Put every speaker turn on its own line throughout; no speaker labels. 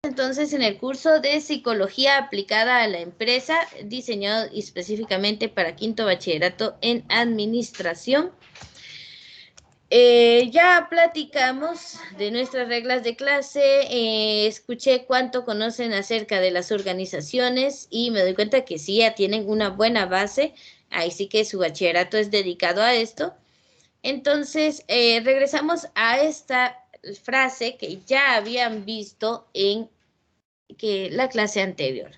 Entonces en el curso de Psicología aplicada a la empresa, diseñado específicamente para quinto bachillerato en Administración. Ya platicamos de nuestras reglas de clase, escuché cuánto conocen acerca de las organizaciones y me doy cuenta que sí, ya tienen una buena base, ahí sí que su bachillerato es dedicado a esto. Entonces, regresamos a esta frase que ya habían visto en la clase anterior,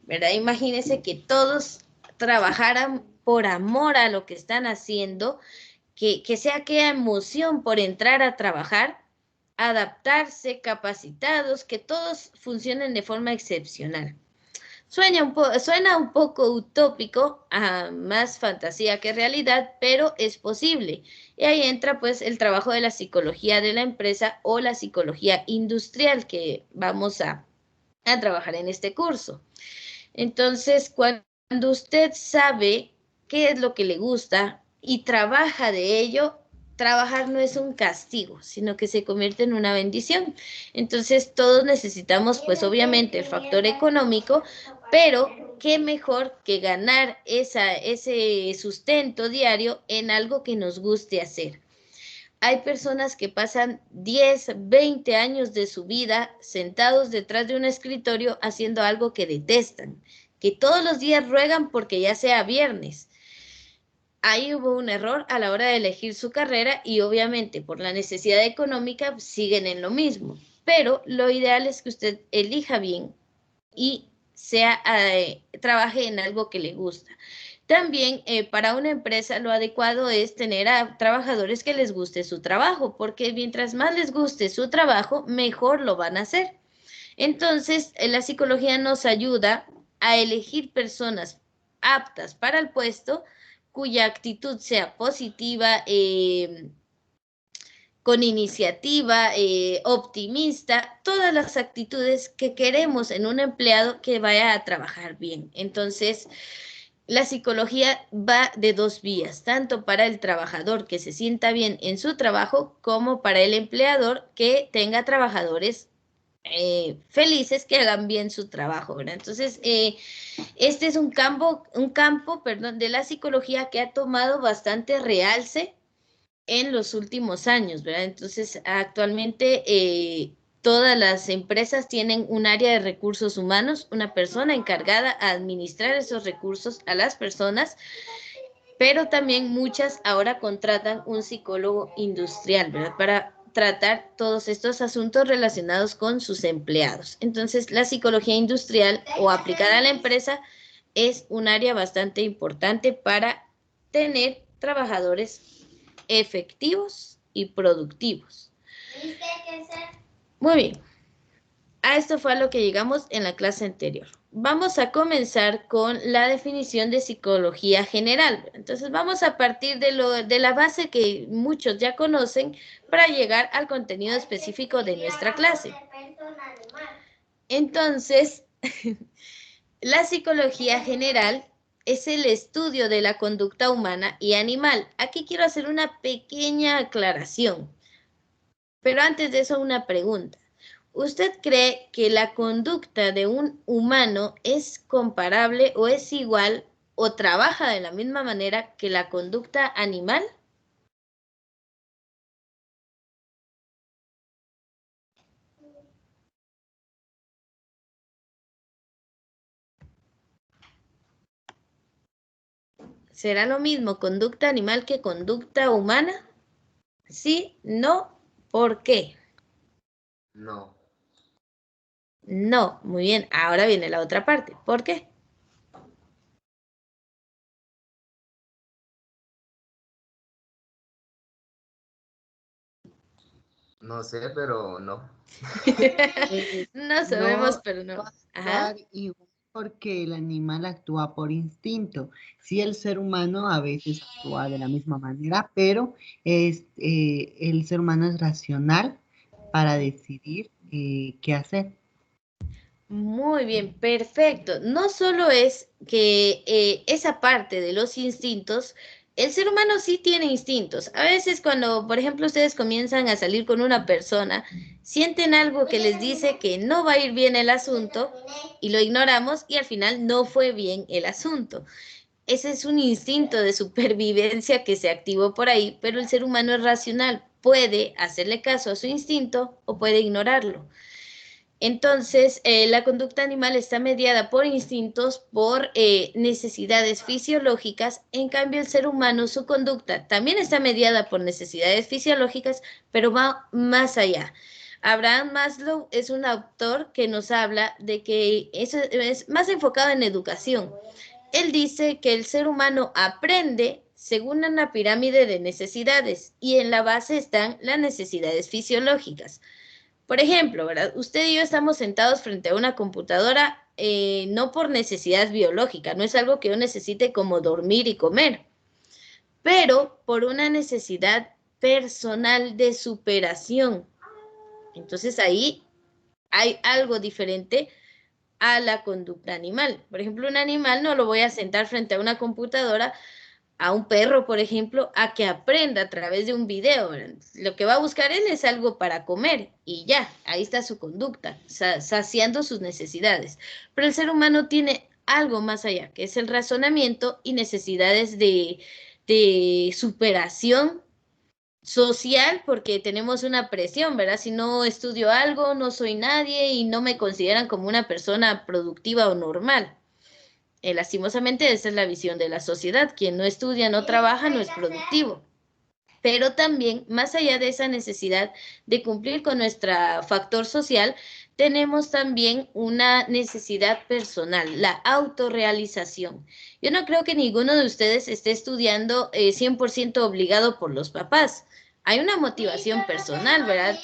¿verdad? Imagínense que todos trabajaran por amor a lo que están haciendo, que sea aquella emoción por entrar a trabajar, adaptarse, capacitados, que todos funcionen de forma excepcional. Suena un poco utópico, más fantasía que realidad, pero es posible. Y ahí entra pues el trabajo de la psicología de la empresa o la psicología industrial que vamos a trabajar en este curso. Entonces, cuando usted sabe qué es lo que le gusta y trabaja de ello, trabajar no es un castigo, sino que se convierte en una bendición. Entonces, todos necesitamos, pues obviamente, el factor económico, pero qué mejor que ganar ese sustento diario en algo que nos guste hacer. Hay personas que pasan 10, 20 años de su vida sentados detrás de un escritorio haciendo algo que detestan, que todos los días ruegan porque ya sea viernes. Ahí hubo un error a la hora de elegir su carrera y obviamente por la necesidad económica siguen en lo mismo. Pero lo ideal es que usted elija bien y trabaje en algo que le gusta. También para una empresa lo adecuado es tener a trabajadores que les guste su trabajo, porque mientras más les guste su trabajo, mejor lo van a hacer. Entonces, la psicología nos ayuda a elegir personas aptas para el puesto, cuya actitud sea positiva, con iniciativa, optimista, todas las actitudes que queremos en un empleado que vaya a trabajar bien. Entonces, la psicología va de dos vías, tanto para el trabajador que se sienta bien en su trabajo como para el empleador que tenga trabajadores felices que hagan bien su trabajo, ¿verdad? Entonces, este es un campo, perdón, de la psicología que ha tomado bastante realce en los últimos años, ¿verdad? Entonces, actualmente todas las empresas tienen un área de recursos humanos, una persona encargada a administrar esos recursos a las personas, pero también muchas ahora contratan un psicólogo industrial, ¿verdad? Para tratar todos estos asuntos relacionados con sus empleados. Entonces, la psicología industrial o aplicada a la empresa es un área bastante importante para tener trabajadores efectivos y productivos. Muy bien. A esto fue a lo que llegamos en la clase anterior. Vamos a comenzar con la definición de psicología general. Entonces vamos a partir de la base que muchos ya conocen para llegar al contenido específico de nuestra clase. Entonces, la psicología general es el estudio de la conducta humana y animal. Aquí quiero hacer una pequeña aclaración, pero antes de eso una pregunta. ¿Usted cree que la conducta de un humano es comparable o es igual o trabaja de la misma manera que la conducta animal? ¿Será lo mismo conducta animal que conducta humana? ¿Sí? ¿No? ¿Por qué?
No.
No, muy bien. Ahora viene la otra parte. ¿Por qué?
No sé, pero no.
No sabemos,
No
pero no.
va a
Ajá.
actuar igual porque el animal actúa por instinto. Sí, el ser humano a veces actúa de la misma manera, pero el ser humano es racional para decidir qué hacer.
Muy bien, perfecto. No solo es que esa parte de los instintos, el ser humano sí tiene instintos. A veces cuando, por ejemplo, ustedes comienzan a salir con una persona Sienten algo que les dice que no va a ir bien el asunto y lo ignoramos y al final no fue bien el asunto. Ese es un instinto de supervivencia que se activó por ahí, pero el ser humano es racional, puede hacerle caso a su instinto o puede ignorarlo. Entonces, la conducta animal está mediada por instintos, por necesidades fisiológicas. En cambio, el ser humano, su conducta también está mediada por necesidades fisiológicas, pero va más allá. Abraham Maslow es un autor que nos habla de que eso es más enfocado en educación. Él dice que el ser humano aprende según una pirámide de necesidades y en la base están las necesidades fisiológicas. Por ejemplo, ¿verdad? Usted y yo estamos sentados frente a una computadora, no por necesidad biológica, no es algo que yo necesite como dormir y comer, pero por una necesidad personal de superación. Entonces ahí hay algo diferente a la conducta animal. Por ejemplo, un animal no lo voy a sentar frente a una computadora, a un perro, por ejemplo, a que aprenda a través de un video. Lo que va a buscar él es algo para comer y ya, ahí está su conducta, saciando sus necesidades. Pero el ser humano tiene algo más allá, que es el razonamiento y necesidades de superación social, porque tenemos una presión, ¿verdad? Si no estudio algo, no soy nadie y no me consideran como una persona productiva o normal. Lastimosamente, esa es la visión de la sociedad. Quien no estudia, no trabaja, no es productivo. Pero también, más allá de esa necesidad de cumplir con nuestro factor social, tenemos también una necesidad personal, la autorrealización. Yo no creo que ninguno de ustedes esté estudiando 100% obligado por los papás. Hay una motivación personal, ¿verdad?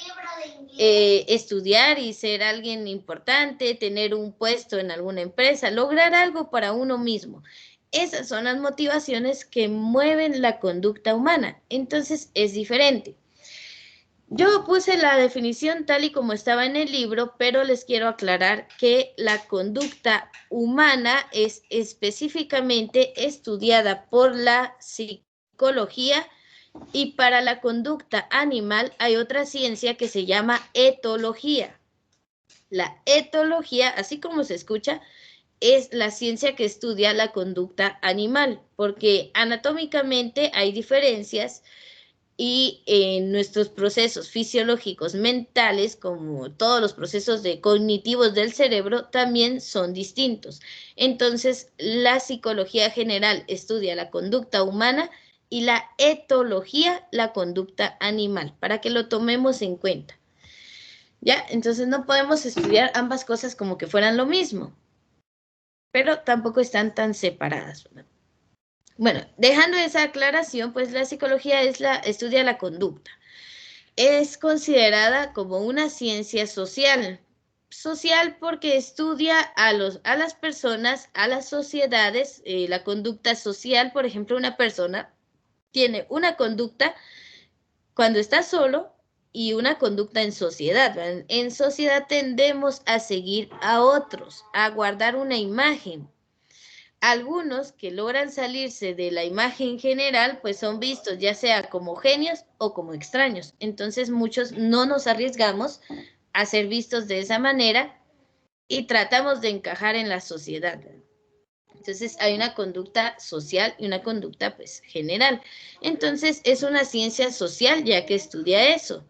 Estudiar y ser alguien importante, tener un puesto en alguna empresa, lograr algo para uno mismo. Esas son las motivaciones que mueven la conducta humana. Entonces es diferente. Yo puse la definición tal y como estaba en el libro, pero les quiero aclarar que la conducta humana es específicamente estudiada por la psicología. Y para la conducta animal hay otra ciencia que se llama etología. La etología, así como se escucha, es la ciencia que estudia la conducta animal, porque anatómicamente hay diferencias y en nuestros procesos fisiológicos mentales, como todos los procesos cognitivos del cerebro, también son distintos. Entonces, la psicología general estudia la conducta humana y la etología, la conducta animal, para que lo tomemos en cuenta. ¿Ya? Entonces no podemos estudiar ambas cosas como que fueran lo mismo, pero tampoco están tan separadas, ¿verdad? Bueno, dejando esa aclaración, pues la psicología estudia la conducta. Es considerada como una ciencia social. Social porque estudia a las personas, a las sociedades, la conducta social. Por ejemplo, una persona tiene una conducta cuando está solo y una conducta en sociedad. En sociedad tendemos a seguir a otros, a guardar una imagen. Algunos que logran salirse de la imagen general, pues son vistos ya sea como genios o como extraños. Entonces muchos no nos arriesgamos a ser vistos de esa manera y tratamos de encajar en la sociedad. Entonces hay una conducta social y una conducta pues general. Entonces es una ciencia social ya que estudia eso,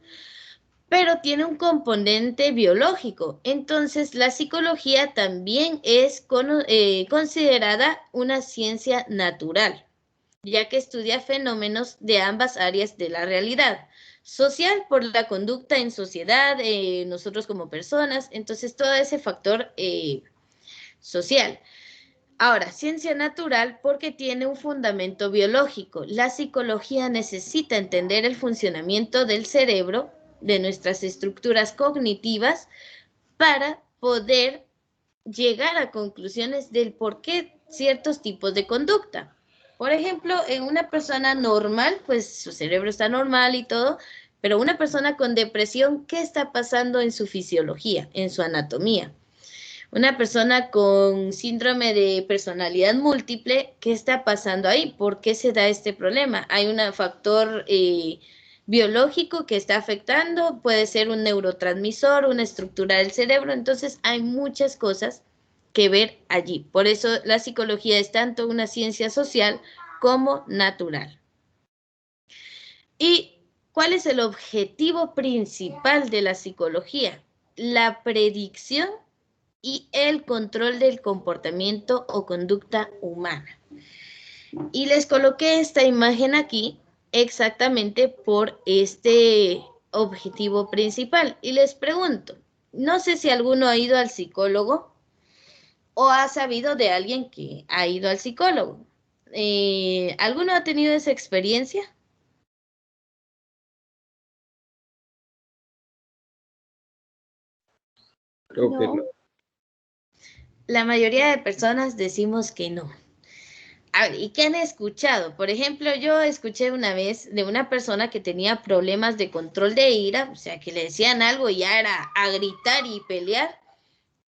pero tiene un componente biológico. Entonces la psicología también es considerada una ciencia natural, ya que estudia fenómenos de ambas áreas de la realidad. Social por la conducta en sociedad, nosotros como personas, entonces todo ese factor social. Ahora, ciencia natural porque tiene un fundamento biológico. La psicología necesita entender el funcionamiento del cerebro, de nuestras estructuras cognitivas, para poder llegar a conclusiones del por qué ciertos tipos de conducta. Por ejemplo, en una persona normal, pues su cerebro está normal y todo, pero una persona con depresión, ¿qué está pasando en su fisiología, en su anatomía? Una persona con síndrome de personalidad múltiple, ¿qué está pasando ahí? ¿Por qué se da este problema? Hay un factor biológico que está afectando, puede ser un neurotransmisor, una estructura del cerebro, entonces hay muchas cosas que ver allí. Por eso la psicología es tanto una ciencia social como natural. ¿Y cuál es el objetivo principal de la psicología? La predicción y el control del comportamiento o conducta humana. Y les coloqué esta imagen aquí exactamente por este objetivo principal. Y les pregunto, no sé si alguno ha ido al psicólogo o ha sabido de alguien que ha ido al psicólogo. ¿Alguno ha tenido esa experiencia?
Creo que no.
La mayoría de personas decimos que no. A ver, ¿y qué han escuchado? Por ejemplo, yo escuché una vez de una persona que tenía problemas de control de ira, o sea, que le decían algo y ya era a gritar y pelear,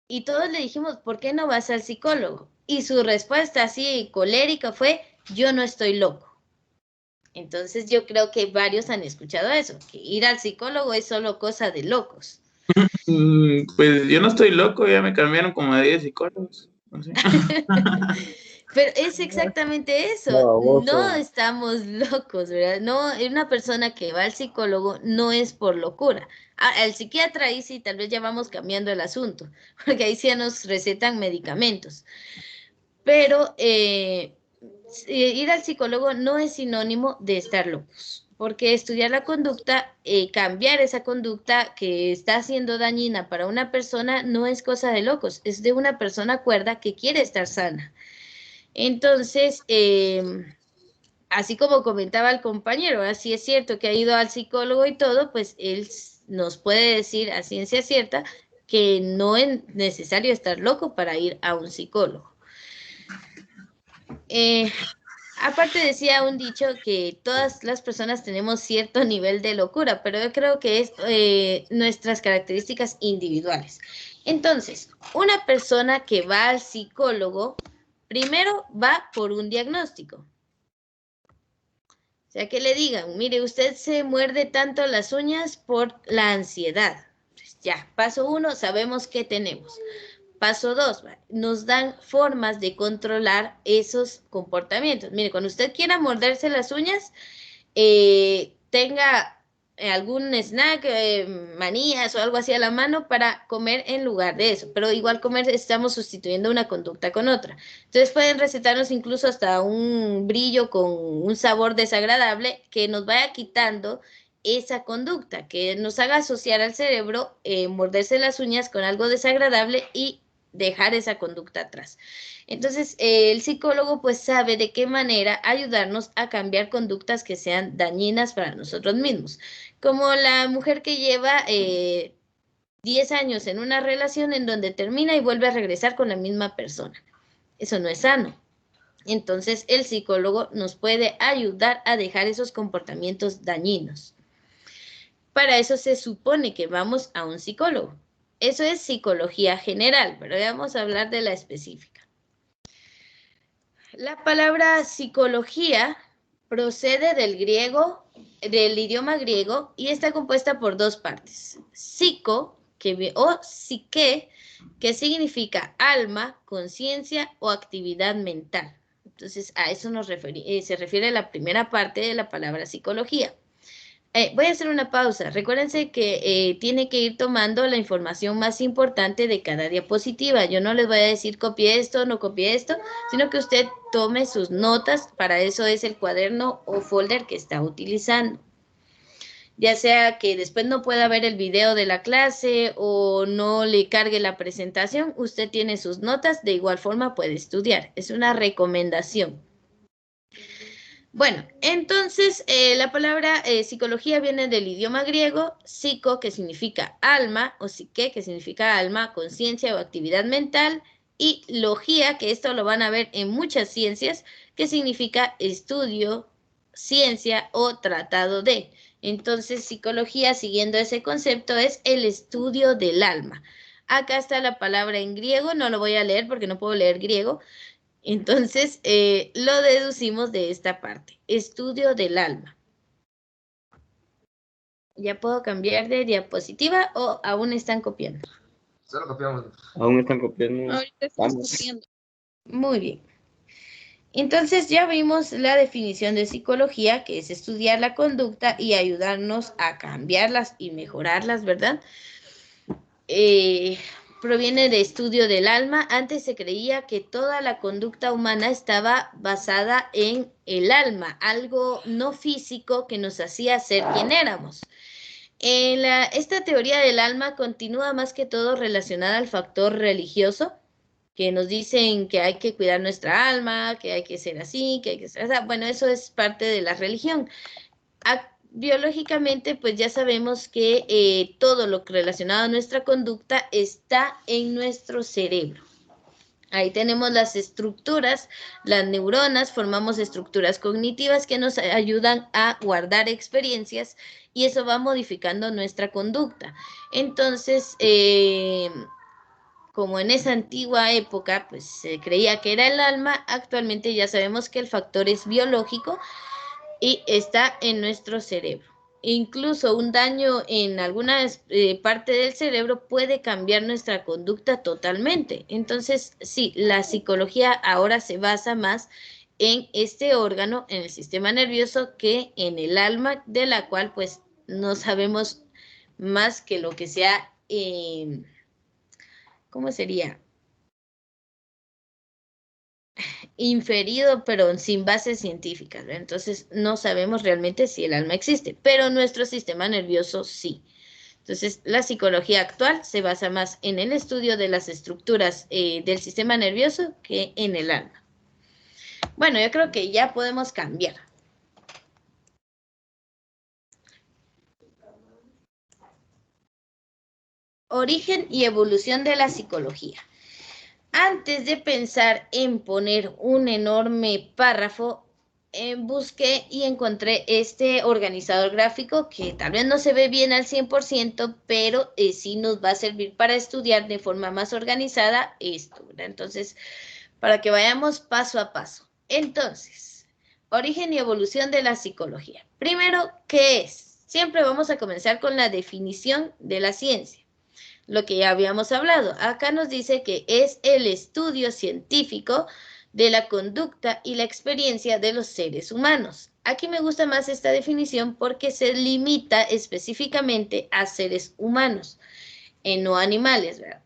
y todos le dijimos, ¿por qué no vas al psicólogo? Y su respuesta así colérica fue, yo no estoy loco. Entonces yo creo que varios han escuchado eso, que ir al psicólogo es solo cosa de locos.
Pues yo no estoy loco, ya me cambiaron como de 10 psicólogos. No sé.
Pero es exactamente eso, no estamos locos, ¿verdad? No, una persona que va al psicólogo no es por locura. Al psiquiatra ahí sí, tal vez ya vamos cambiando el asunto, porque ahí sí nos recetan medicamentos. Pero ir al psicólogo no es sinónimo de estar locos, porque estudiar la conducta, cambiar esa conducta que está siendo dañina para una persona no es cosa de locos, es de una persona cuerda que quiere estar sana. Entonces, así como comentaba el compañero, así es cierto que ha ido al psicólogo y todo, pues él nos puede decir a ciencia cierta que no es necesario estar loco para ir a un psicólogo. Aparte decía un dicho que todas las personas tenemos cierto nivel de locura, pero yo creo que es nuestras características individuales. Entonces, una persona que va al psicólogo, primero va por un diagnóstico. O sea, que le digan, mire, usted se muerde tanto las uñas por la ansiedad. Pues ya, paso 1, sabemos qué tenemos. Paso 2, nos dan formas de controlar esos comportamientos. Mire, cuando usted quiera morderse las uñas, tenga algún snack, manías o algo así a la mano para comer en lugar de eso. Pero igual comer estamos sustituyendo una conducta con otra. Entonces pueden recetarnos incluso hasta un brillo con un sabor desagradable que nos vaya quitando esa conducta, que nos haga asociar al cerebro morderse las uñas con algo desagradable y dejar esa conducta atrás. Entonces, el psicólogo pues sabe de qué manera ayudarnos a cambiar conductas que sean dañinas para nosotros mismos. Como la mujer que lleva 10 años en una relación en donde termina y vuelve a regresar con la misma persona. Eso no es sano. Entonces, el psicólogo nos puede ayudar a dejar esos comportamientos dañinos. Para eso se supone que vamos a un psicólogo. Eso es psicología general, pero vamos a hablar de la específica. La palabra psicología procede del griego, del idioma griego, y está compuesta por dos partes. Psico, o psique, que significa alma, conciencia o actividad mental. Entonces, a eso se refiere la primera parte de la palabra psicología. Voy a hacer una pausa. Recuérdense que tiene que ir tomando la información más importante de cada diapositiva. Yo no les voy a decir copie esto, no copie esto, sino que usted tome sus notas. Para eso es el cuaderno o folder que está utilizando. Ya sea que después no pueda ver el video de la clase o no le cargue la presentación, usted tiene sus notas, de igual forma puede estudiar. Es una recomendación. Bueno, entonces la palabra psicología viene del idioma griego, psico, que significa alma, o psique, que significa alma, conciencia o actividad mental, y logía, que esto lo van a ver en muchas ciencias, que significa estudio, ciencia o tratado de. Entonces, psicología, siguiendo ese concepto, es el estudio del alma. Acá está la palabra en griego, no lo voy a leer porque no puedo leer griego. Entonces, lo deducimos de esta parte, estudio del alma. ¿Ya puedo cambiar de diapositiva o aún están copiando?
Solo copiamos.
Aún están copiando.
Ahorita están
Vamos.
copiando. Muy bien. Entonces ya vimos la definición de psicología, que es estudiar la conducta y ayudarnos a cambiarlas y mejorarlas, ¿verdad? Proviene de estudio del alma. Antes se creía que toda la conducta humana estaba basada en el alma, algo no físico que nos hacía ser quien éramos. Esta teoría del alma continúa más que todo relacionada al factor religioso, que nos dicen que hay que cuidar nuestra alma, que hay que ser así, que hay que ser así. Bueno, eso es parte de la religión. Biológicamente, pues ya sabemos que todo lo relacionado a nuestra conducta está en nuestro cerebro. Ahí tenemos las estructuras, las neuronas, formamos estructuras cognitivas que nos ayudan a guardar experiencias y eso va modificando nuestra conducta. Entonces, como en esa antigua época, pues se creía que era el alma, actualmente ya sabemos que el factor es biológico y está en nuestro cerebro. Incluso un daño en alguna parte del cerebro puede cambiar nuestra conducta totalmente. Entonces, sí, la psicología ahora se basa más en este órgano, en el sistema nervioso, que en el alma, de la cual pues no sabemos más que lo que sea, ¿cómo sería? Inferido, pero sin bases científicas, ¿verdad? Entonces no sabemos realmente si el alma existe, pero nuestro sistema nervioso sí. Entonces la psicología actual se basa más en el estudio de las estructuras del sistema nervioso que en el alma. Bueno, yo creo que ya podemos cambiar. Origen y evolución de la psicología. Antes de pensar en poner un enorme párrafo, busqué y encontré este organizador gráfico que tal vez no se ve bien al 100%, pero sí nos va a servir para estudiar de forma más organizada esto, ¿verdad? Entonces, para que vayamos paso a paso. Entonces, origen y evolución de la psicología. Primero, ¿qué es? Siempre vamos a comenzar con la definición de la ciencia. Lo que ya habíamos hablado. Acá nos dice que es el estudio científico de la conducta y la experiencia de los seres humanos. Aquí me gusta más esta definición porque se limita específicamente a seres humanos, no animales, ¿verdad?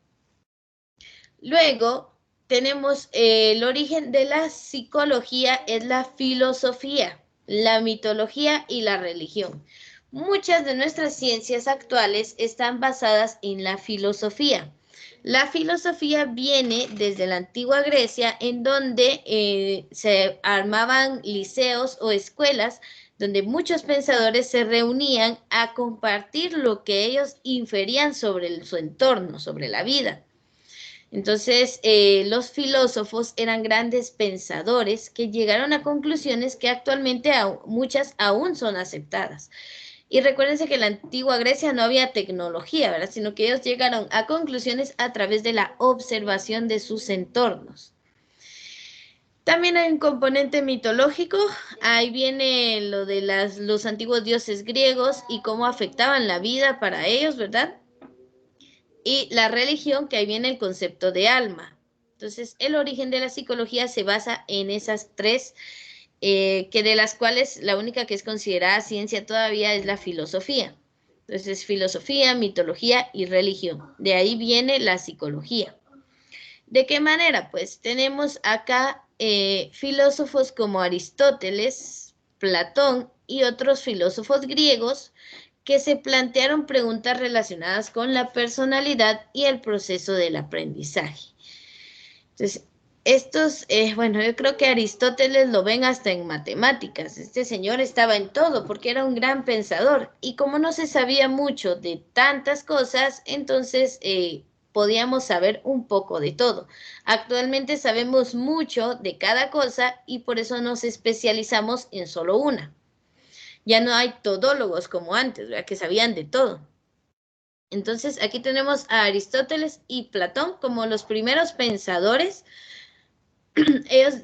Luego tenemos el origen de la psicología, es la filosofía, la mitología y la religión. Muchas de nuestras ciencias actuales están basadas en la filosofía. La filosofía viene desde la antigua Grecia, en donde se armaban liceos o escuelas donde muchos pensadores se reunían a compartir lo que ellos inferían sobre su entorno, sobre la vida. Entonces, los filósofos eran grandes pensadores que llegaron a conclusiones que actualmente muchas aún son aceptadas. Y recuérdense que en la antigua Grecia no había tecnología, ¿verdad? Sino que ellos llegaron a conclusiones a través de la observación de sus entornos. También hay un componente mitológico, ahí viene lo de los antiguos dioses griegos y cómo afectaban la vida para ellos, ¿verdad? Y la religión, que ahí viene el concepto de alma. Entonces, el origen de la psicología se basa en esas tres, que de las cuales la única que es considerada ciencia todavía es la filosofía. Entonces, filosofía, mitología y religión. De ahí viene la psicología. ¿De qué manera? Pues tenemos acá filósofos como Aristóteles, Platón y otros filósofos griegos que se plantearon preguntas relacionadas con la personalidad y el proceso del aprendizaje. Entonces, bueno, yo creo que Aristóteles lo ven hasta en matemáticas. Este señor estaba en todo porque era un gran pensador. Y como no se sabía mucho de tantas cosas, entonces podíamos saber un poco de todo. Actualmente sabemos mucho de cada cosa y por eso nos especializamos en solo una. Ya no hay todólogos como antes, ¿verdad? Que sabían de todo. Entonces, aquí tenemos a Aristóteles y Platón como los primeros pensadores ellos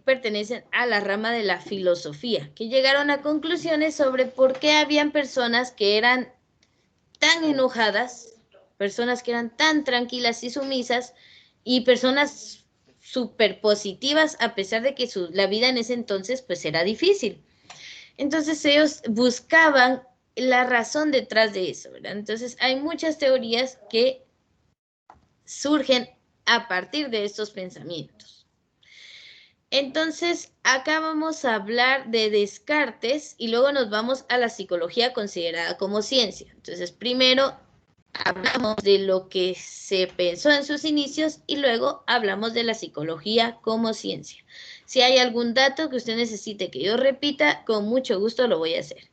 pertenecen a la rama de la filosofía, que llegaron a conclusiones sobre por qué habían personas que eran tan enojadas, personas que eran tan tranquilas y sumisas, y personas súper positivas, a pesar de que la vida en ese entonces pues era difícil. Entonces ellos buscaban la razón detrás de eso, ¿verdad? Entonces hay muchas teorías que surgen a partir de estos pensamientos. Entonces, acá vamos a hablar de Descartes y luego nos vamos a la psicología considerada como ciencia. Entonces, primero hablamos de lo que se pensó en sus inicios y luego hablamos de la psicología como ciencia. Si hay algún dato que usted necesite que yo repita, con mucho gusto lo voy a hacer.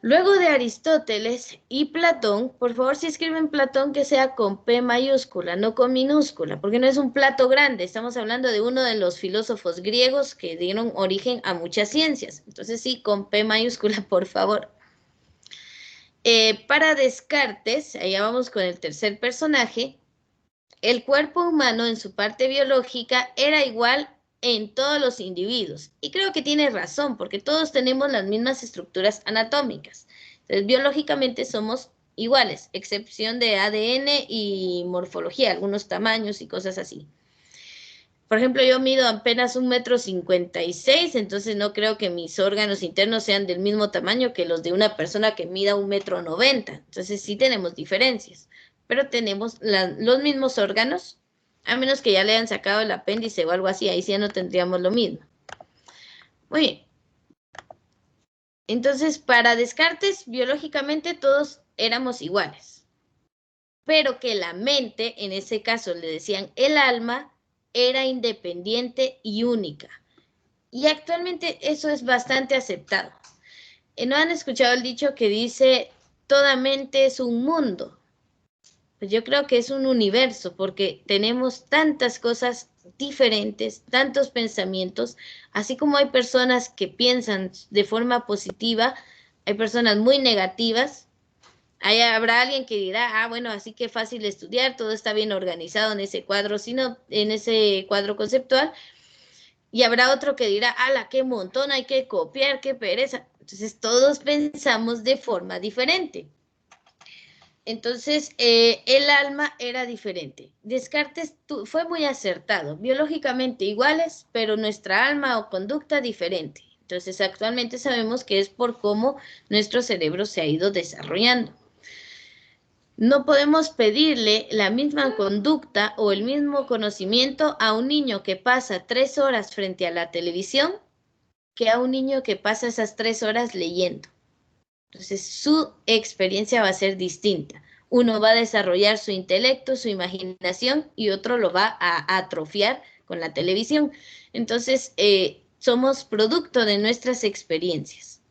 Luego de Aristóteles y Platón, por favor, si escriben Platón que sea con P mayúscula, no con minúscula, porque no es un plato grande. Estamos hablando de uno de los filósofos griegos que dieron origen a muchas ciencias. Entonces sí, con P mayúscula, por favor. Para Descartes, allá vamos con el tercer personaje, el cuerpo humano en su parte biológica era igual en todos los individuos. Y creo que tiene razón, porque todos tenemos las mismas estructuras anatómicas. Entonces, biológicamente somos iguales, excepción de ADN y morfología, algunos tamaños y cosas así. Por ejemplo, yo mido apenas 1,56 m, entonces no creo que mis órganos internos sean del mismo tamaño que los de una persona que mida 1,90 m. Entonces sí tenemos diferencias, pero tenemos los mismos órganos, a menos que ya le hayan sacado el apéndice o algo así, ahí sí ya no tendríamos lo mismo. Muy bien. Entonces, para Descartes, biológicamente todos éramos iguales, pero que la mente, en ese caso le decían el alma, era independiente y única. Y actualmente eso es bastante aceptado. ¿No han escuchado el dicho que dice, toda mente es un mundo? Pues yo creo que es un universo, porque tenemos tantas cosas diferentes, tantos pensamientos, así como hay personas que piensan de forma positiva, hay personas muy negativas. Ahí habrá alguien que dirá, bueno, así que fácil estudiar, todo está bien organizado en ese cuadro, sino en ese cuadro conceptual. Y habrá otro que dirá, ala, qué montón, hay que copiar, qué pereza. Entonces, todos pensamos de forma diferente. Entonces, el alma era diferente. Descartes fue muy acertado, biológicamente iguales, pero nuestra alma o conducta diferente. Entonces, actualmente sabemos que es por cómo nuestro cerebro se ha ido desarrollando. No podemos pedirle la misma conducta o el mismo conocimiento a un niño que pasa 3 horas frente a la televisión que a un niño que pasa esas 3 horas leyendo. Entonces, su experiencia va a ser distinta. Uno va a desarrollar su intelecto, su imaginación, y otro lo va a atrofiar con la televisión. Entonces, somos producto de nuestras experiencias.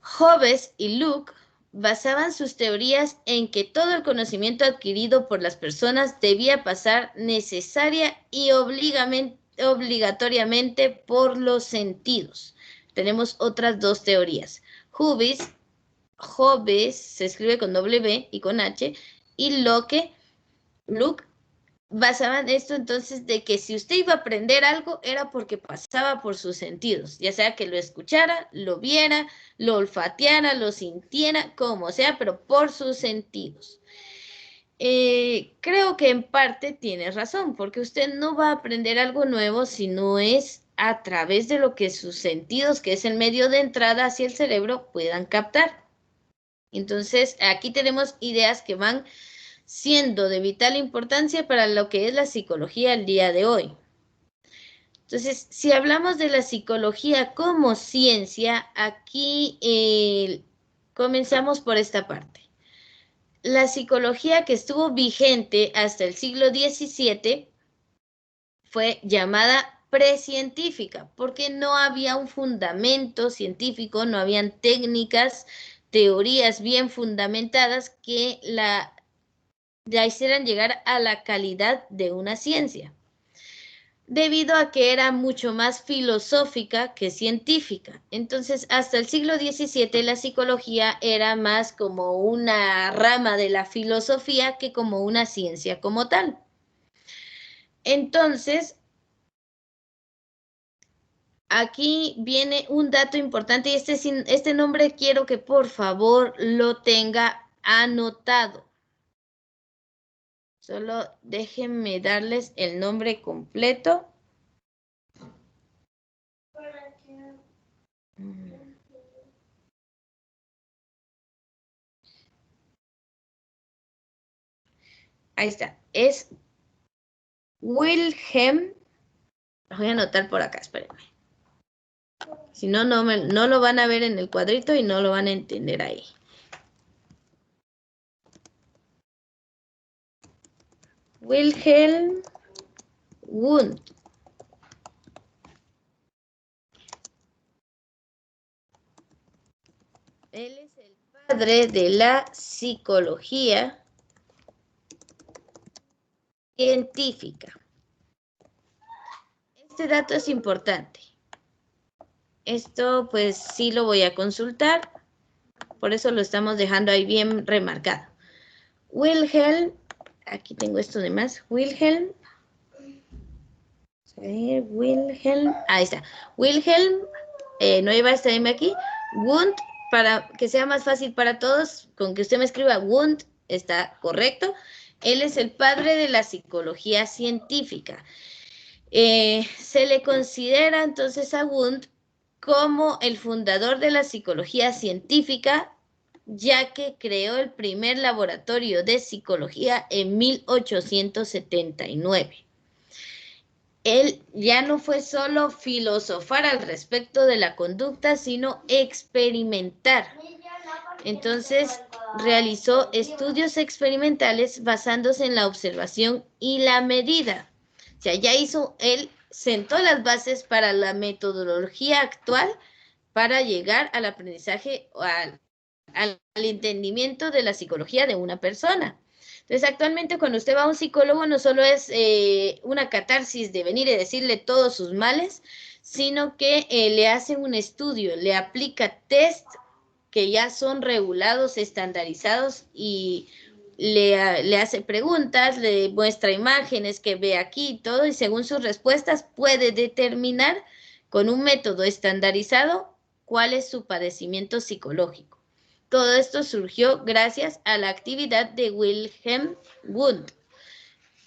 Hobbes y Locke basaban sus teorías en que todo el conocimiento adquirido por las personas debía pasar necesaria y obligatoriamente por los sentidos. Tenemos otras dos teorías. Hobbes se escribe con W y con H, y Locke basaban esto entonces de que si usted iba a aprender algo era porque pasaba por sus sentidos, ya sea que lo escuchara, lo viera, lo olfateara, lo sintiera, como sea, pero por sus sentidos. Creo que en parte tiene razón, porque usted no va a aprender algo nuevo si no es a través de lo que sus sentidos, que es el medio de entrada hacia el cerebro, puedan captar. Entonces, aquí tenemos ideas que van siendo de vital importancia para lo que es la psicología al día de hoy. Entonces, si hablamos de la psicología como ciencia, aquí comenzamos por esta parte. La psicología que estuvo vigente hasta el siglo XVII fue llamada precientífica, porque no había un fundamento científico, no habían técnicas, teorías bien fundamentadas que la hicieran llegar a la calidad de una ciencia, debido a que era mucho más filosófica que científica. Entonces, hasta el siglo XVII la psicología era más como una rama de la filosofía que como una ciencia como tal. Entonces, aquí viene un dato importante y este nombre quiero que por favor lo tenga anotado. Solo déjenme darles el nombre completo. Ahí está. Es Wilhelm. Lo voy a anotar por acá, espérenme. Si no, no lo van a ver en el cuadrito y no lo van a entender ahí. Wilhelm Wundt. Él es el padre de la psicología científica. Este dato es importante. Esto pues sí lo voy a consultar, por eso lo estamos dejando ahí bien remarcado. Wilhelm, aquí tengo esto de más, Wilhelm, ahí está, Wilhelm, no iba a estar aquí, Wundt, para que sea más fácil para todos, con que usted me escriba Wundt, está correcto. Él es el padre de la psicología científica. Se le considera entonces a Wundt como el fundador de la psicología científica, ya que creó el primer laboratorio de psicología en 1879. Él ya no fue solo filosofar al respecto de la conducta, sino experimentar. Entonces, realizó estudios experimentales basándose en la observación y la medida. O sea, él sentó las bases para la metodología actual para llegar al aprendizaje, al entendimiento de la psicología de una persona. Entonces, actualmente cuando usted va a un psicólogo, no solo es una catarsis de venir y decirle todos sus males, sino que le hace un estudio, le aplica test que ya son regulados, estandarizados y le hace preguntas, le muestra imágenes que ve aquí y todo, y según sus respuestas puede determinar con un método estandarizado cuál es su padecimiento psicológico. Todo esto surgió gracias a la actividad de Wilhelm Wundt,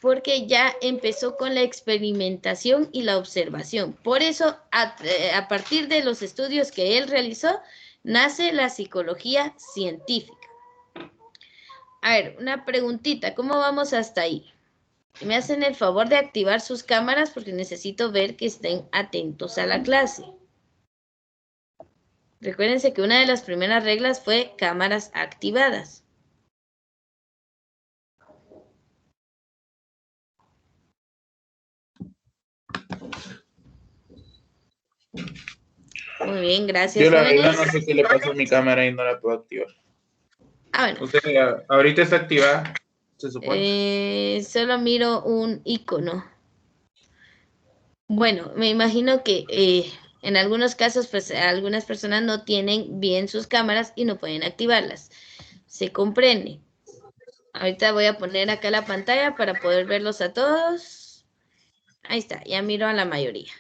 porque ya empezó con la experimentación y la observación. Por eso, a partir de los estudios que él realizó, nace la psicología científica. A ver, una preguntita, ¿cómo vamos hasta ahí? Me hacen el favor de activar sus cámaras porque necesito ver que estén atentos a la clase. Recuérdense que una de las primeras reglas fue cámaras activadas. Muy bien, gracias.
Yo la
jóvenes.
verdad no sé qué le pasó a mi cámara y no la puedo activar.
Ah, bueno.
Usted ahorita está activada, se supone.
Solo miro un icono. Bueno, me imagino que en algunos casos, pues algunas personas no tienen bien sus cámaras y no pueden activarlas. Se comprende. Ahorita voy a poner acá la pantalla para poder verlos a todos. Ahí está, ya miro a la mayoría.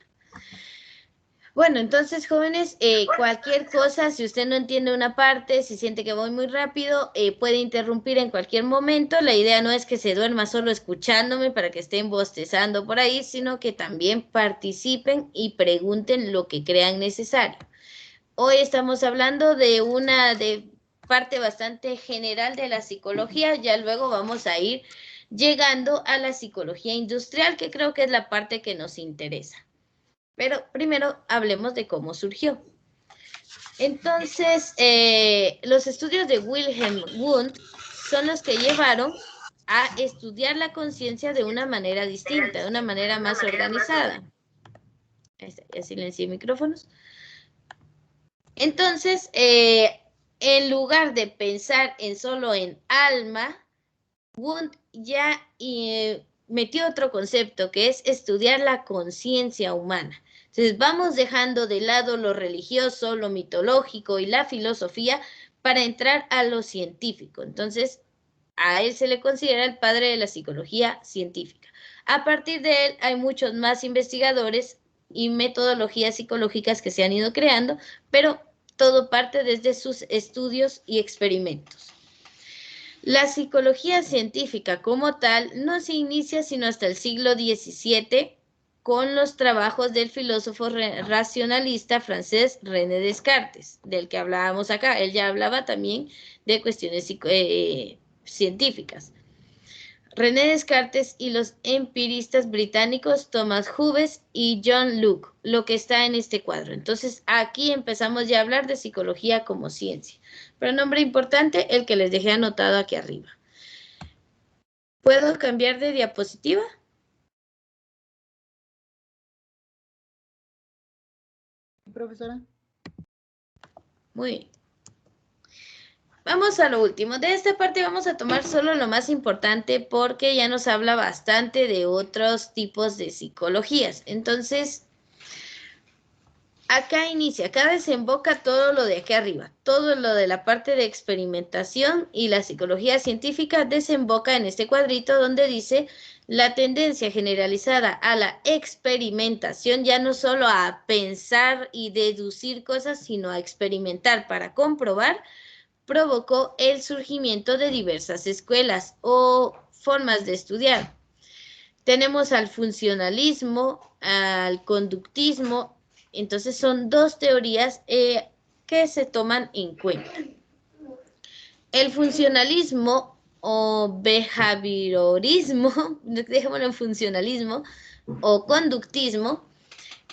Bueno, entonces, jóvenes, cualquier cosa, si usted no entiende una parte, si siente que voy muy rápido, puede interrumpir en cualquier momento. La idea no es que se duerma solo escuchándome para que estén bostezando por ahí, sino que también participen y pregunten lo que crean necesario. Hoy estamos hablando de una parte bastante general de la psicología, ya luego vamos a ir llegando a la psicología industrial, que creo que es la parte que nos interesa. Pero primero hablemos de cómo surgió. Entonces, los estudios de Wilhelm Wundt son los que llevaron a estudiar la conciencia de una manera distinta, de una manera más organizada. Ya silencié micrófonos. Entonces, en lugar de pensar solo en alma, Wundt ya metió otro concepto que es estudiar la conciencia humana. Entonces vamos dejando de lado lo religioso, lo mitológico y la filosofía para entrar a lo científico. Entonces a él se le considera el padre de la psicología científica. A partir de él hay muchos más investigadores y metodologías psicológicas que se han ido creando, pero todo parte desde sus estudios y experimentos. La psicología científica como tal no se inicia sino hasta el siglo XVII con los trabajos del filósofo racionalista francés René Descartes, del que hablábamos acá. Él ya hablaba también de cuestiones científicas. René Descartes y los empiristas británicos Thomas Hobbes y John Locke, lo que está en este cuadro. Entonces, aquí empezamos ya a hablar de psicología como ciencia. Pero nombre importante, el que les dejé anotado aquí arriba. ¿Puedo cambiar de diapositiva?
Profesora.
Muy bien. Vamos a lo último. De esta parte vamos a tomar solo lo más importante porque ya nos habla bastante de otros tipos de psicologías. Entonces, acá inicia, acá desemboca todo lo de aquí arriba. Todo lo de la parte de experimentación y la psicología científica desemboca en este cuadrito donde dice la tendencia generalizada a la experimentación, ya no solo a pensar y deducir cosas, sino a experimentar para comprobar, provocó el surgimiento de diversas escuelas o formas de estudiar. Tenemos al funcionalismo, al conductismo. Entonces son dos teorías que se toman en cuenta. El funcionalismo o behaviorismo, dejémoslo en funcionalismo, o conductismo.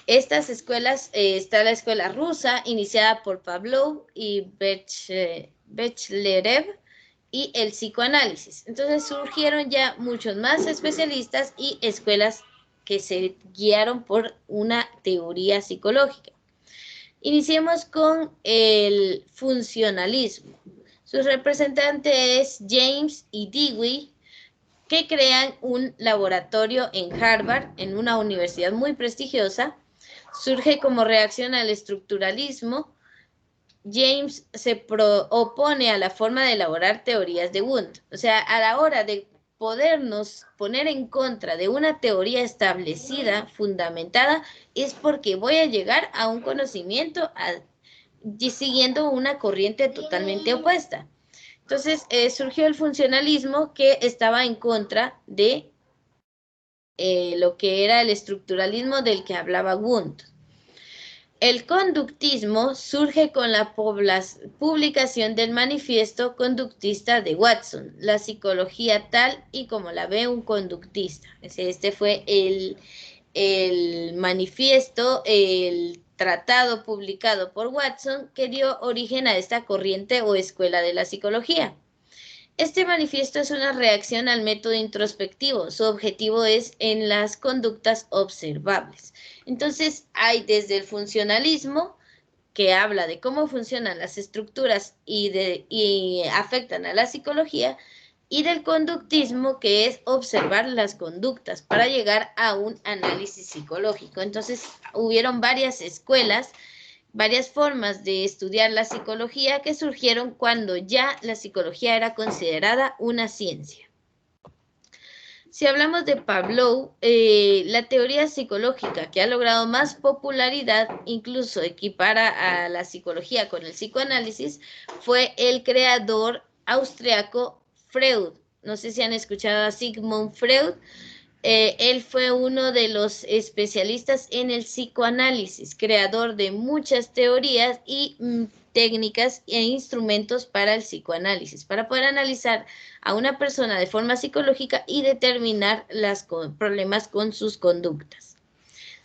Estas escuelas, está la escuela rusa, iniciada por Pavlov y Bechlerev, y el psicoanálisis. Entonces surgieron ya muchos más especialistas y escuelas que se guiaron por una teoría psicológica. Iniciemos con el funcionalismo. Su representante es James y Dewey, que crean un laboratorio en Harvard, en una universidad muy prestigiosa. Surge como reacción al estructuralismo. James se opone a la forma de elaborar teorías de Wundt. O sea, a la hora de podernos poner en contra de una teoría establecida, fundamentada, es porque voy a llegar a un conocimiento siguiendo una corriente totalmente opuesta. Entonces, surgió el funcionalismo que estaba en contra de lo que era el estructuralismo del que hablaba Wundt. El conductismo surge con la publicación del manifiesto conductista de Watson, la psicología tal y como la ve un conductista. Este fue el manifiesto, el tratado publicado por Watson que dio origen a esta corriente o escuela de la psicología. Este manifiesto es una reacción al método introspectivo. Su objetivo es en las conductas observables. Entonces, hay desde el funcionalismo, que habla de cómo funcionan las estructuras y afectan a la psicología, y del conductismo, que es observar las conductas para llegar a un análisis psicológico. Entonces, hubieron varias escuelas, varias formas de estudiar la psicología que surgieron cuando ya la psicología era considerada una ciencia. Si hablamos de Pavlov, la teoría psicológica que ha logrado más popularidad, incluso equipara a la psicología con el psicoanálisis, fue el creador austriaco Freud. No sé si han escuchado a Sigmund Freud. Él fue uno de los especialistas en el psicoanálisis, creador de muchas teorías y técnicas e instrumentos para el psicoanálisis, para poder analizar a una persona de forma psicológica y determinar los problemas con sus conductas.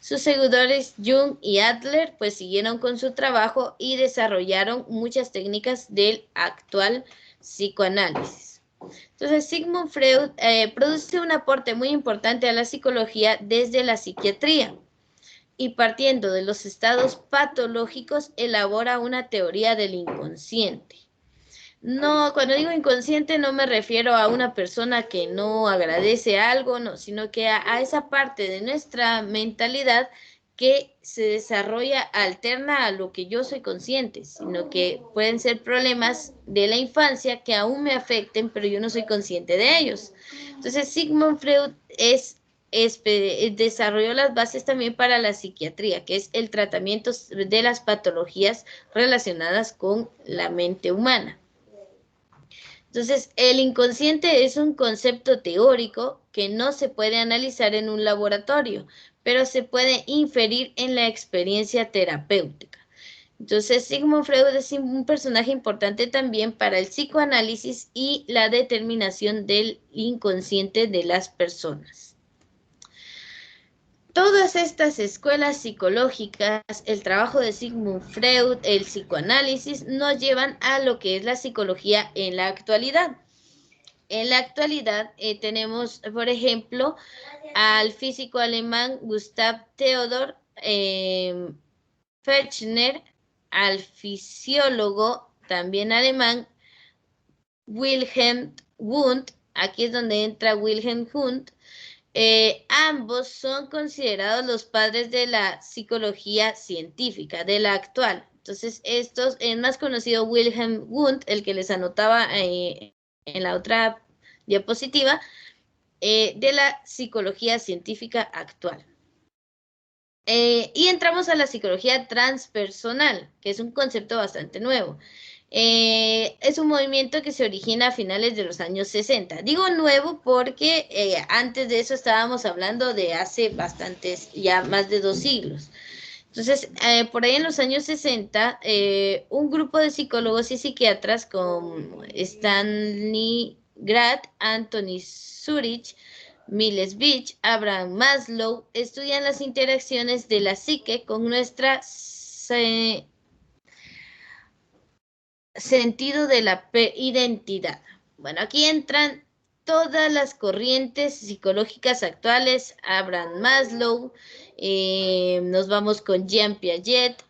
Sus seguidores Jung y Adler pues siguieron con su trabajo y desarrollaron muchas técnicas del actual psicoanálisis. Entonces, Sigmund Freud produce un aporte muy importante a la psicología desde la psiquiatría y partiendo de los estados patológicos elabora una teoría del inconsciente. No, cuando digo inconsciente no me refiero a una persona que no agradece algo, no, sino que a esa parte de nuestra mentalidad que se desarrolla alterna a lo que yo soy consciente, sino que pueden ser problemas de la infancia que aún me afecten, pero yo no soy consciente de ellos. Entonces, Sigmund Freud es desarrolló las bases también para la psiquiatría, que es el tratamiento de las patologías relacionadas con la mente humana. Entonces, el inconsciente es un concepto teórico que no se puede analizar en un laboratorio, pero se puede inferir en la experiencia terapéutica. Entonces, Sigmund Freud es un personaje importante también para el psicoanálisis y la determinación del inconsciente de las personas. Todas estas escuelas psicológicas, el trabajo de Sigmund Freud, el psicoanálisis, nos llevan a lo que es la psicología en la actualidad. En la actualidad tenemos, por ejemplo, al físico alemán Gustav Theodor Fechner, al fisiólogo también alemán Wilhelm Wundt. Aquí es donde entra Wilhelm Wundt. Ambos son considerados los padres de la psicología científica, de la actual. Entonces, estos es más conocido Wilhelm Wundt, el que les anotaba en la otra diapositiva, de la psicología científica actual. Y entramos a la psicología transpersonal, que es un concepto bastante nuevo. Es un movimiento que se origina a finales de los años 60. Digo nuevo porque antes de eso estábamos hablando de hace bastantes, ya más de 2 siglos. Entonces, por ahí en los años 60, un grupo de psicólogos y psiquiatras como Stanley Grad, Anthony Zurich, Miles Beach, Abraham Maslow, estudian las interacciones de la psique con nuestra sentido de la identidad. Bueno, aquí entran todas las corrientes psicológicas actuales, Abraham Maslow, nos vamos con Jean Piaget,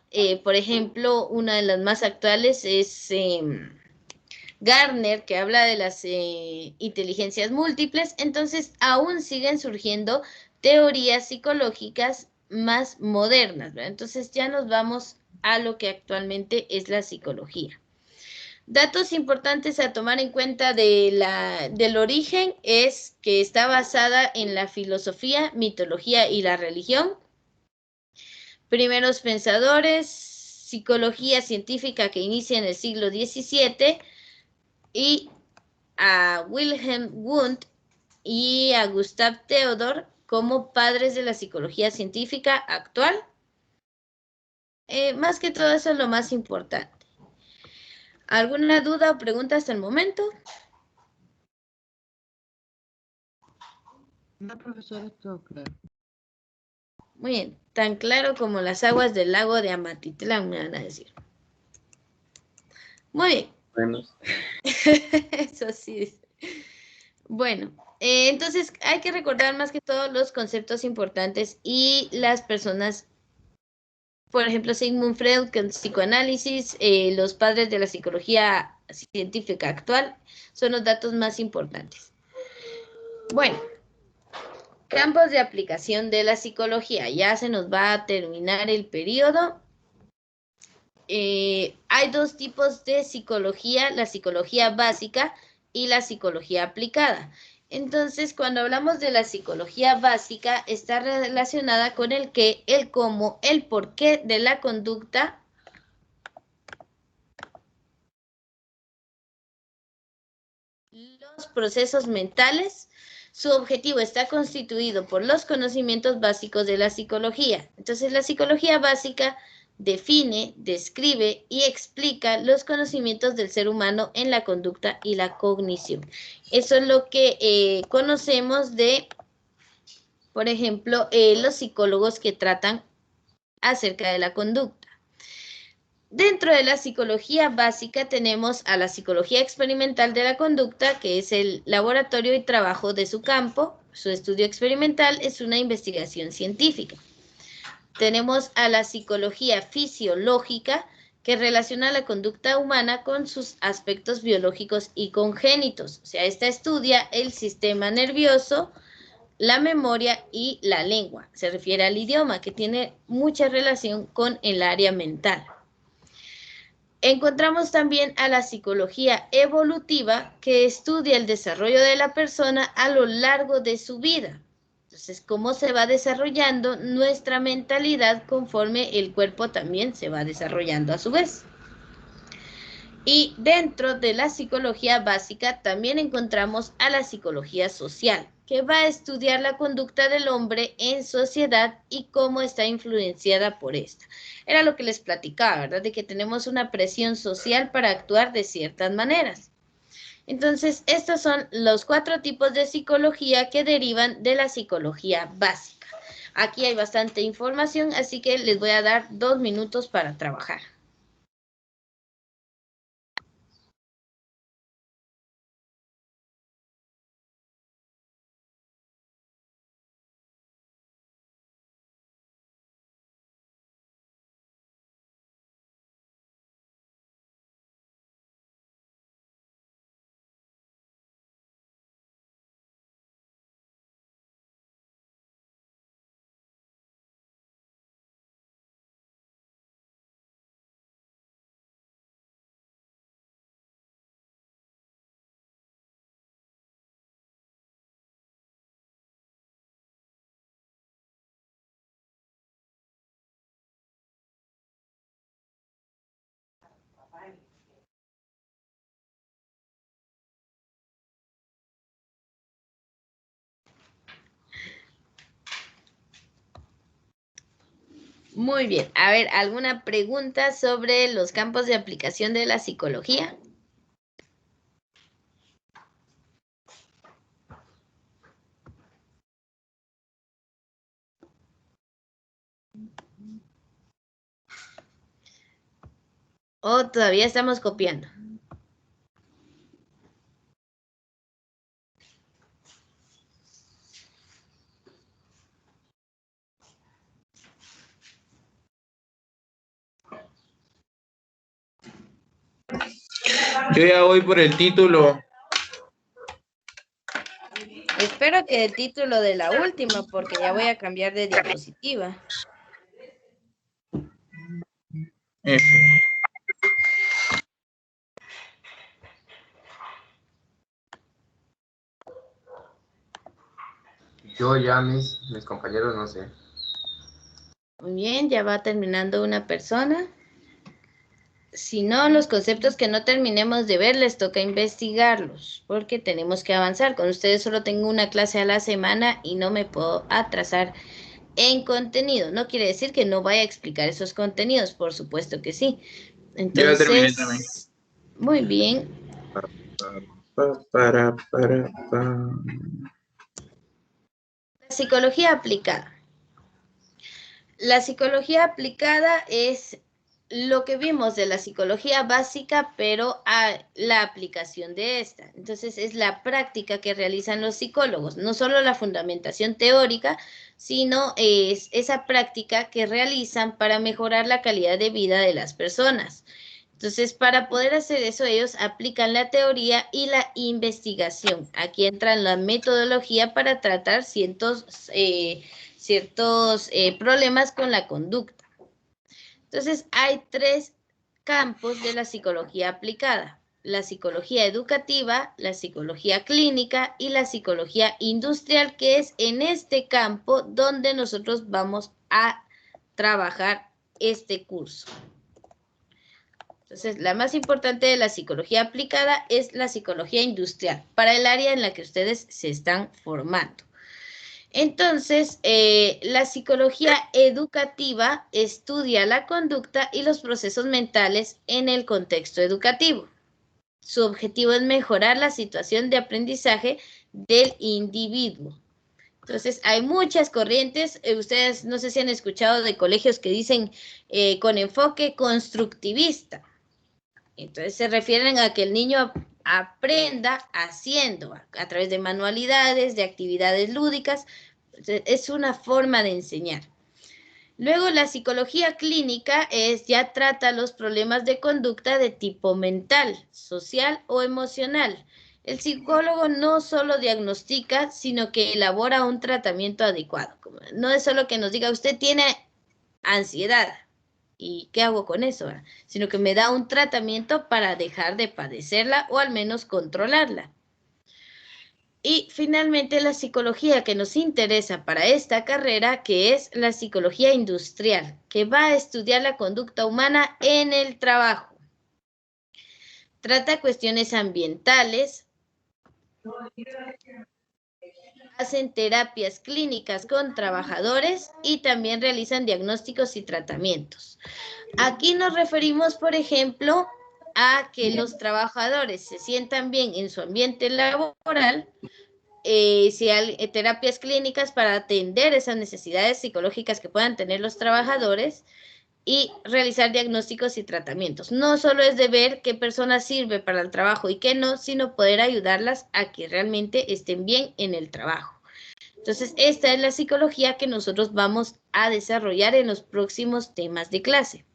por ejemplo, una de las más actuales es Gardner, que habla de las inteligencias múltiples. Entonces, aún siguen surgiendo teorías psicológicas más modernas, ¿verdad? Entonces, ya nos vamos a lo que actualmente es la psicología. Datos importantes a tomar en cuenta del origen es que está basada en la filosofía, mitología y la religión. Primeros pensadores, psicología científica que inicia en el siglo XVII y a Wilhelm Wundt y a Gustav Theodor como padres de la psicología científica actual. Más que todo eso es lo más importante. ¿Alguna duda o pregunta hasta el momento?
No, profesora, todo claro.
Muy bien, tan claro como las aguas del lago de Amatitlán, me van a decir. Muy bien.
Bueno.
Eso sí. Bueno, entonces hay que recordar más que todo los conceptos importantes y las personas, por ejemplo, Sigmund Freud, con psicoanálisis, los padres de la psicología científica actual, son los datos más importantes. Bueno, campos de aplicación de la psicología. Ya se nos va a terminar el periodo. Hay 2 tipos de psicología, la psicología básica y la psicología aplicada. Entonces, cuando hablamos de la psicología básica, está relacionada con el qué, el cómo, el porqué de la conducta, los procesos mentales. Su objetivo está constituido por los conocimientos básicos de la psicología. Entonces, la psicología básica define, describe y explica los conocimientos del ser humano en la conducta y la cognición. Eso es lo que conocemos de, por ejemplo, los psicólogos que tratan acerca de la conducta. Dentro de la psicología básica tenemos a la psicología experimental de la conducta, que es el laboratorio y trabajo de su campo. Su estudio experimental es una investigación científica. Tenemos a la psicología fisiológica, que relaciona la conducta humana con sus aspectos biológicos y congénitos. O sea, esta estudia el sistema nervioso, la memoria y la lengua. Se refiere al idioma, que tiene mucha relación con el área mental. Encontramos también a la psicología evolutiva, que estudia el desarrollo de la persona a lo largo de su vida. Entonces, cómo se va desarrollando nuestra mentalidad conforme el cuerpo también se va desarrollando a su vez. Y dentro de la psicología básica también encontramos a la psicología social, que va a estudiar la conducta del hombre en sociedad y cómo está influenciada por esta. Era lo que les platicaba, ¿verdad? De que tenemos una presión social para actuar de ciertas maneras. Entonces, estos son los 4 tipos de psicología que derivan de la psicología básica. Aquí hay bastante información, así que les voy a dar 2 minutos para trabajar. Muy bien. A ver, ¿alguna pregunta sobre los campos de aplicación de la psicología? ¿O todavía estamos copiando?
Yo ya voy por el título.
Espero que el título de la última, porque ya voy a cambiar de diapositiva.
Yo ya, mis compañeros, no sé.
Muy bien, ya va terminando una persona. Si no, los conceptos que no terminemos de ver, les toca investigarlos, porque tenemos que avanzar. Con ustedes solo tengo una clase a la semana y no me puedo atrasar en contenido. No quiere decir que no vaya a explicar esos contenidos, por supuesto que sí.
Yo ya terminé también.
Entonces, muy bien. La psicología aplicada. La psicología aplicada es lo que vimos de la psicología básica, pero a la aplicación de esta. Entonces, es la práctica que realizan los psicólogos, no solo la fundamentación teórica, sino es esa práctica que realizan para mejorar la calidad de vida de las personas. Entonces, para poder hacer eso, ellos aplican la teoría y la investigación. Aquí entra la metodología para tratar ciertos problemas con la conducta. Entonces, hay 3 campos de la psicología aplicada: la psicología educativa, la psicología clínica y la psicología industrial, que es en este campo donde nosotros vamos a trabajar este curso. Entonces, la más importante de la psicología aplicada es la psicología industrial, para el área en la que ustedes se están formando. Entonces, la psicología educativa estudia la conducta y los procesos mentales en el contexto educativo. Su objetivo es mejorar la situación de aprendizaje del individuo. Entonces, hay muchas corrientes. Ustedes no sé si han escuchado de colegios que dicen con enfoque constructivista. Entonces, se refieren a que el niño aprenda haciendo, a través de manualidades, de actividades lúdicas. Es una forma de enseñar. Luego, la psicología clínica ya trata los problemas de conducta de tipo mental, social o emocional. El psicólogo no solo diagnostica, sino que elabora un tratamiento adecuado. No es solo que nos diga, usted tiene ansiedad, ¿y qué hago con eso? Sino que me da un tratamiento para dejar de padecerla o al menos controlarla. Y finalmente la psicología que nos interesa para esta carrera, que es la psicología industrial, que va a estudiar la conducta humana en el trabajo. Trata cuestiones ambientales, hacen terapias clínicas con trabajadores y también realizan diagnósticos y tratamientos. Aquí nos referimos, por ejemplo, a que los trabajadores se sientan bien en su ambiente laboral, si hay terapias clínicas para atender esas necesidades psicológicas que puedan tener los trabajadores y realizar diagnósticos y tratamientos. No solo es de ver qué persona sirve para el trabajo y qué no, sino poder ayudarlas a que realmente estén bien en el trabajo. Entonces, esta es la psicología que nosotros vamos a desarrollar en los próximos temas de clase.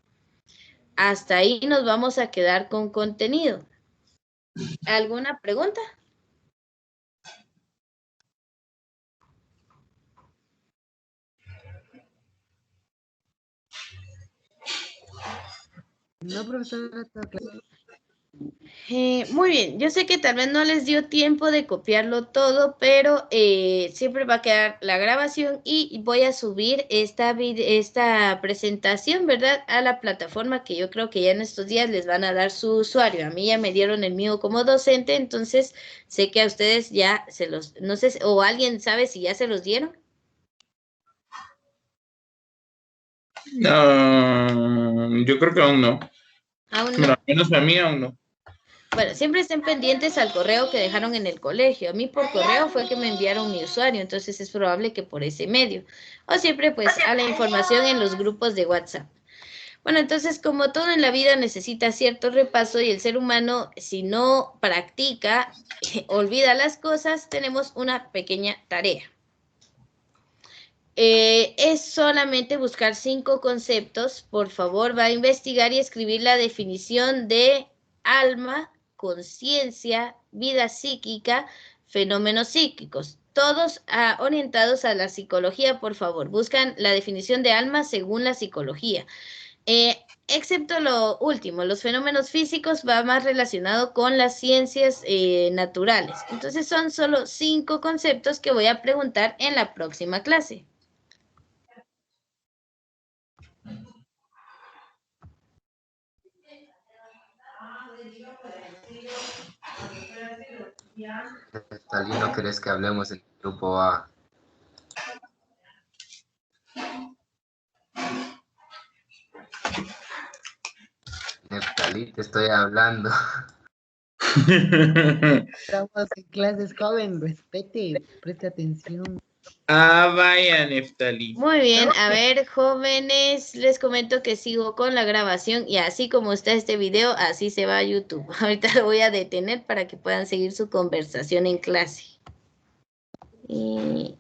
Hasta ahí nos vamos a quedar con contenido. ¿Alguna pregunta?
No, profesora, todo claro.
Muy bien, yo sé que tal vez no les dio tiempo de copiarlo todo, pero siempre va a quedar la grabación y voy a subir esta presentación, ¿verdad? A la plataforma que yo creo que ya en estos días les van a dar su usuario. A mí ya me dieron el mío como docente, entonces sé que a ustedes ya se los, no sé, o alguien sabe si ya se los dieron.
Yo creo que aún no.
Aún no.
Bueno, al menos a mí aún no.
Bueno, siempre estén pendientes al correo que dejaron en el colegio. A mí por correo fue que me enviaron mi usuario, entonces es probable que por ese medio. O siempre pues a la información en los grupos de WhatsApp. Bueno, entonces como todo en la vida necesita cierto repaso y el ser humano si no practica, olvida las cosas, tenemos una pequeña tarea. Es solamente buscar 5 conceptos. Por favor, va a investigar y escribir la definición de alma, conciencia, vida psíquica, fenómenos psíquicos. Todos orientados a la psicología, por favor. Buscan la definición de alma según la psicología. Excepto lo último, los fenómenos físicos va más relacionado con las ciencias naturales. Entonces son solo 5 conceptos que voy a preguntar en la próxima clase.
Neftalí, ¿no querés que hablemos en el grupo A? Neftalí, te estoy hablando.
Estamos en clases, joven, respete, preste atención.
Vaya, Neftalí.
Muy bien, a ver, jóvenes, les comento que sigo con la grabación y así como está este video, así se va a YouTube. Ahorita lo voy a detener para que puedan seguir su conversación en clase. Y